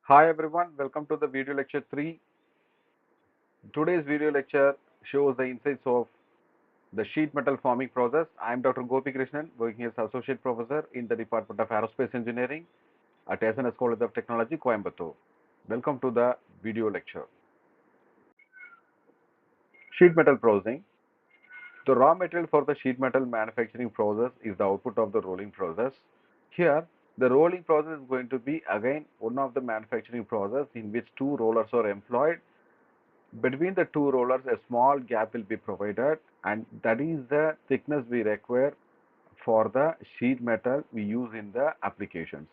Hi everyone, welcome to the video lecture 3. Today's video lecture shows the insights of the sheet metal forming process. I am Dr. Gopi Krishnan, working as Associate Professor in the Department of Aerospace Engineering at SNS College of Technology, Coimbatore. Welcome to the video lecture. Sheet metal processing. The raw material for the sheet metal manufacturing process is the output of the rolling process. Here, the rolling process is going to be again one of the manufacturing process in which two rollers are employed. Between the two rollers, a small gap will be provided, and that is the thickness we require for the sheet metal we use in the applications.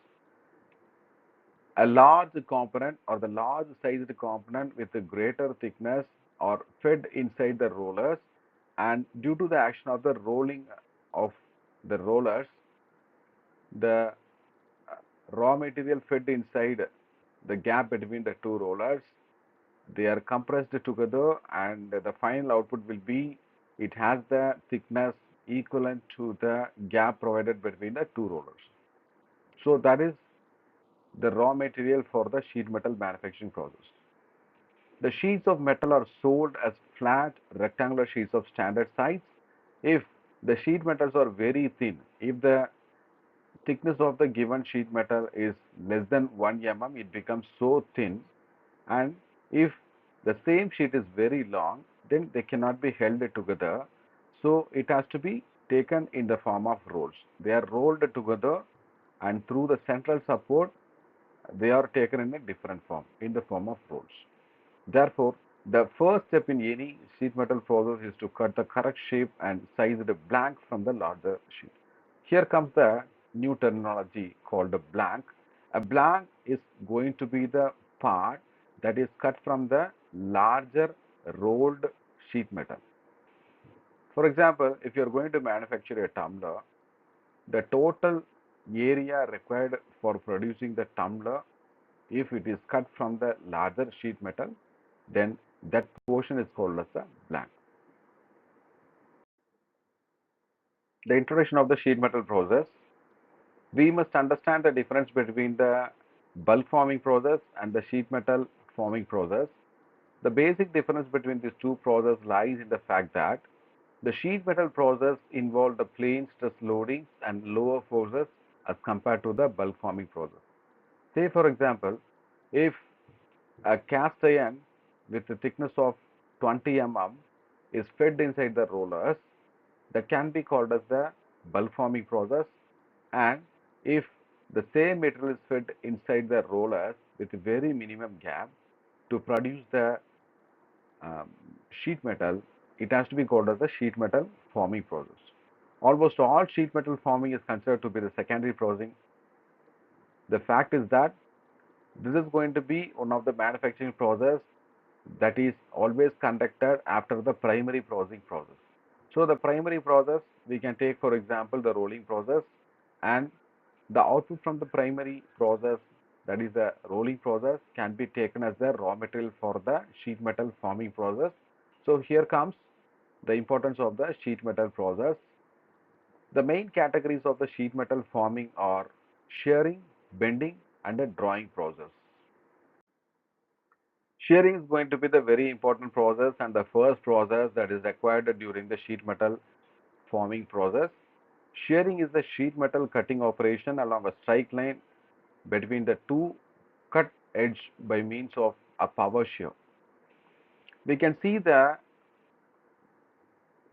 A large component or the large sized component with a greater thickness are fed inside the rollers, and due to the action of the rolling of the rollers, the raw material fed inside the gap between the two rollers, they are compressed together, and the final output will be it has the thickness equivalent to the gap provided between the two rollers. So that is the raw material for the sheet metal manufacturing process. The sheets of metal are sold as flat rectangular sheets of standard size. If the sheet metals are very thin, if the thickness of the given sheet metal is less than 1 mm, it becomes so thin, and if the same sheet is very long, then they cannot be held together. So it has to be taken in the form of rolls. They are rolled together, and through the central support, they are taken in a different form, in the form of rolls. Therefore, the first step in any sheet metal process is to cut the correct shape and size the blank from the larger sheet. Here comes the new terminology called a blank. A blank is going to be the part that is cut from the larger rolled sheet metal. For example, if you are going to manufacture a tumbler, the total area required for producing the tumbler, if it is cut from the larger sheet metal, then that portion is called as the blank. The introduction of the sheet metal process. We must understand the difference between the bulk forming process and the sheet metal forming process. The basic difference between these two processes lies in the fact that the sheet metal process involved the plane stress loadings and lower forces as compared to the bulk forming process. Say, for example, if a cast iron with a thickness of 20 mm is fed inside the rollers, that can be called as the bulk forming process. And if the same material is fed inside the rollers with a very minimum gap to produce the um, sheet metal, it has to be called as the sheet metal forming process. Almost all sheet metal forming is considered to be the secondary processing. The fact is that this is going to be one of the manufacturing process that is always conducted after the primary processing process. So the primary process, we can take for example the rolling process, and the output from the primary process, that is the rolling process, can be taken as the raw material for the sheet metal forming process. So here comes the importance of the sheet metal process. The main categories of the sheet metal forming are shearing, bending, and a drawing process. Shearing is going to be the very important process and the first process that is required during the sheet metal forming process. Shearing is the sheet metal cutting operation along a strike line between the two cut edge by means of a power shear. We can see the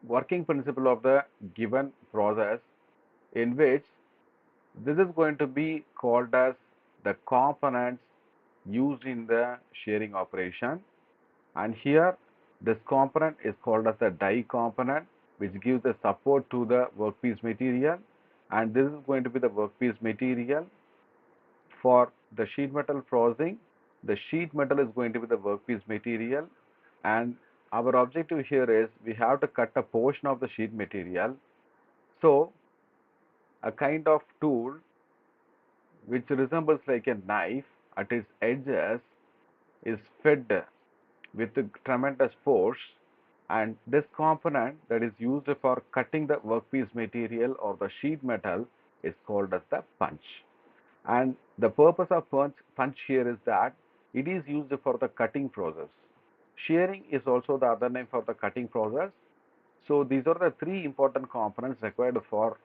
working principle of the given process, in which this is going to be called as the components used in the shearing operation, and here this component is called as the die component, which gives the support to the workpiece material, and this is going to be the workpiece material for the sheet metal processing. The sheet metal is going to be the workpiece material, and our objective here is we have to cut a portion of the sheet material. So a kind of tool which resembles like a knife at its edges is fed with tremendous force, and this component that is used for cutting the workpiece material or the sheet metal is called as the punch. And the purpose of punch here is that it is used for the cutting process. Shearing is also the other name for the cutting process. So these are the three important components required for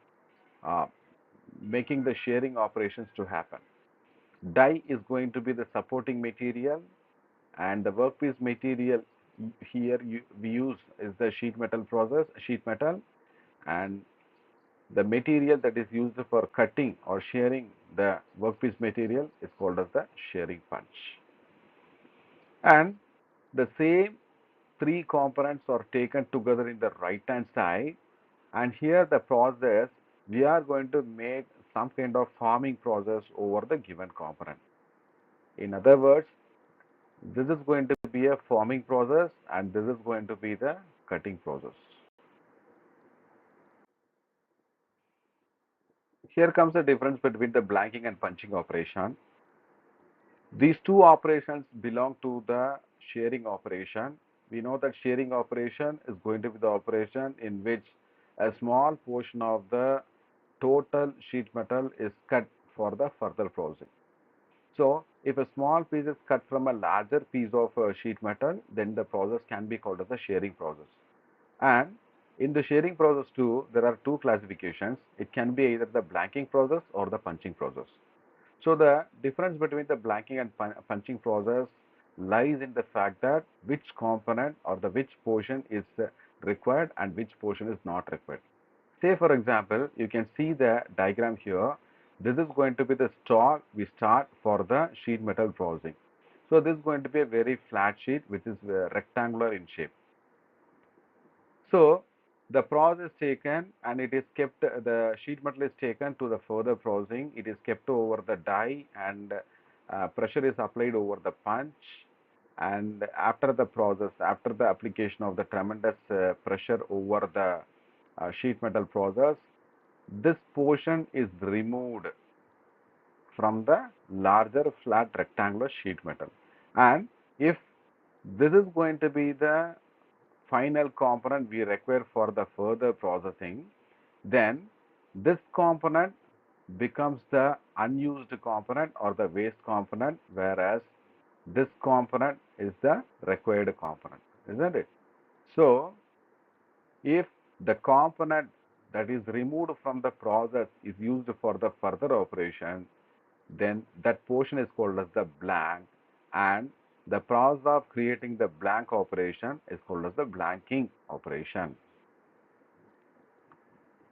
uh, making the shearing operations to happen. Die is going to be the supporting material, and the workpiece material here we use is the sheet metal process, sheet metal, and the material that is used for cutting or shearing the workpiece material is called as the shearing punch. And the same three components are taken together in the right hand side, and here the process we are going to make some kind of forming process over the given component. In other words, this is going to be a forming process and this is going to be the cutting process. Here comes the difference between the blanking and punching operation. These two operations belong to the shearing operation. We know that shearing operation is going to be the operation in which a small portion of the total sheet metal is cut for the further processing. So, if a small piece is cut from a larger piece of sheet metal, then the process can be called as the shearing process. And in the shearing process too, there are two classifications. It can be either the blanking process or the punching process. So the difference between the blanking and punching process lies in the fact that which component or the which portion is required and which portion is not required. Say for example, you can see the diagram here. This is going to be the stock we start for the sheet metal processing. So this is going to be a very flat sheet which is rectangular in shape. So the process is taken and it is kept, the sheet metal is taken to the further processing. It is kept over the die and pressure is applied over the punch. And after the process, after the application of the tremendous pressure over the sheet metal process, this portion is removed from the larger flat rectangular sheet metal. And if this is going to be the final component we require for the further processing, then this component becomes the unused component or the waste component, whereas this component is the required component, isn't it? So, if the component that is removed from the process is used for the further operation, then that portion is called as the blank, and the process of creating the blank operation is called as the blanking operation.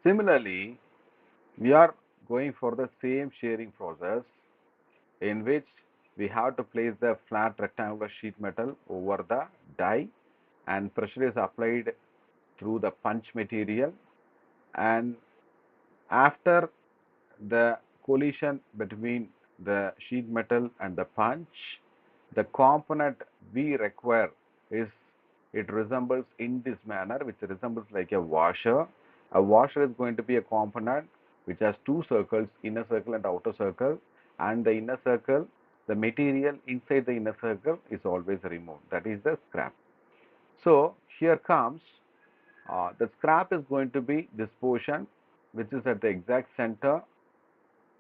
Similarly, we are going for the same shearing process in which we have to place the flat rectangular sheet metal over the die and pressure is applied through the punch material, and after the collision between the sheet metal and the punch, the component we require is, it resembles in this manner, which resembles like a washer. A washer is going to be a component which has two circles, inner circle and outer circle, and the inner circle, the material inside the inner circle is always removed. That is the scrap. So here comes the scrap is going to be this portion which is at the exact center,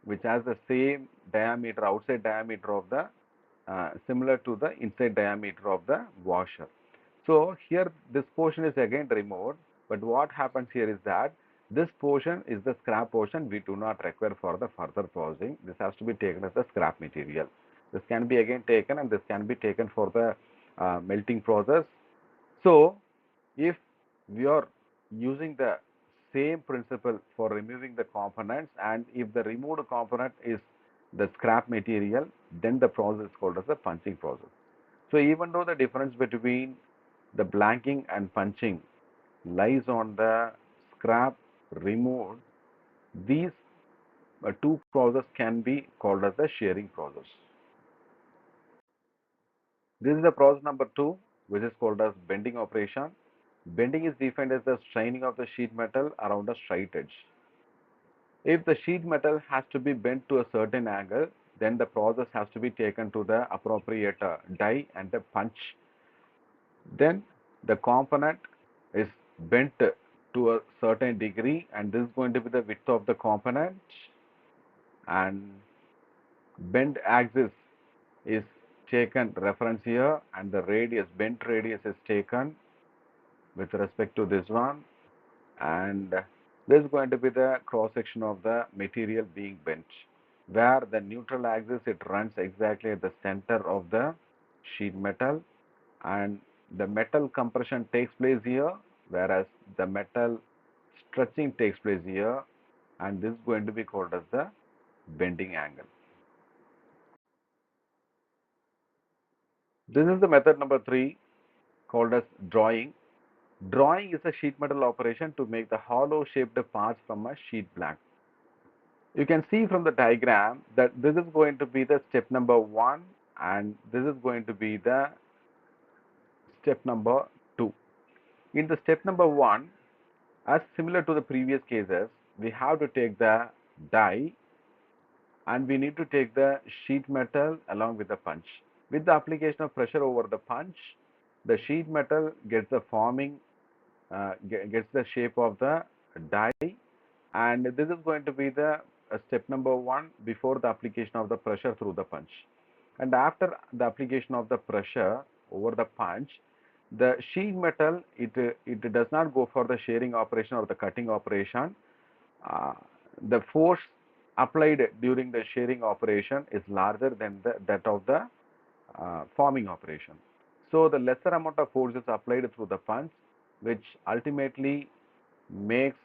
which has the same diameter, outside diameter of the similar to the inside diameter of the washer. So here this portion is again removed, but what happens here is that this portion is the scrap portion we do not require for the further processing. This has to be taken as the scrap material. This can be again taken and this can be taken for the melting process. So if we are using the same principle for removing the components, and if the removed component is the scrap material, then the process is called as the punching process. So even though the difference between the blanking and punching lies on the scrap removed, these two processes can be called as the shearing process. This is the process number 2, which is called as bending operation. Bending is defined as the straining of the sheet metal around a straight edge. If the sheet metal has to be bent to a certain angle, then the process has to be taken to the appropriate die and the punch. Then the component is bent to a certain degree, and this is going to be the width of the component, and bend axis is taken reference here, and the radius, bent radius is taken with respect to this one, and this is going to be the cross section of the material being bent, where the neutral axis it runs exactly at the center of the sheet metal, and the metal compression takes place here, whereas the metal stretching takes place here, and this is going to be called as the bending angle. This is the method number 3 called as drawing. Drawing is a sheet metal operation to make the hollow shaped parts from a sheet blank. You can see from the diagram that this is going to be the step number 1, and this is going to be the step number 2. In the step number 1, as similar to the previous cases, we have to take the die and we need to take the sheet metal along with the punch. With the application of pressure over the punch, the sheet metal gets the forming, gets the shape of the die, and this is going to be the step number 1 before the application of the pressure through the punch. And after the application of the pressure over the punch, the sheet metal it does not go for the shearing operation or the cutting operation. uh, the force applied during the shearing operation is larger than that of the forming operation. So the lesser amount of force is applied through the punch, which ultimately makes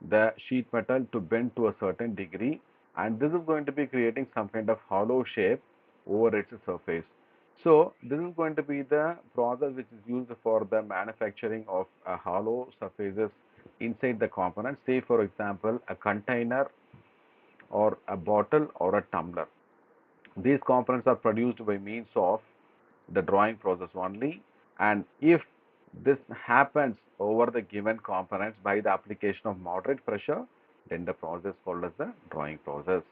the sheet metal to bend to a certain degree, and this is going to be creating some kind of hollow shape over its surface. So this is going to be the process which is used for the manufacturing of hollow surfaces inside the component. Say for example a container or a bottle or a tumbler. These components are produced by means of the drawing process only, and if this happens over the given components by the application of moderate pressure, then the process called as the drawing process.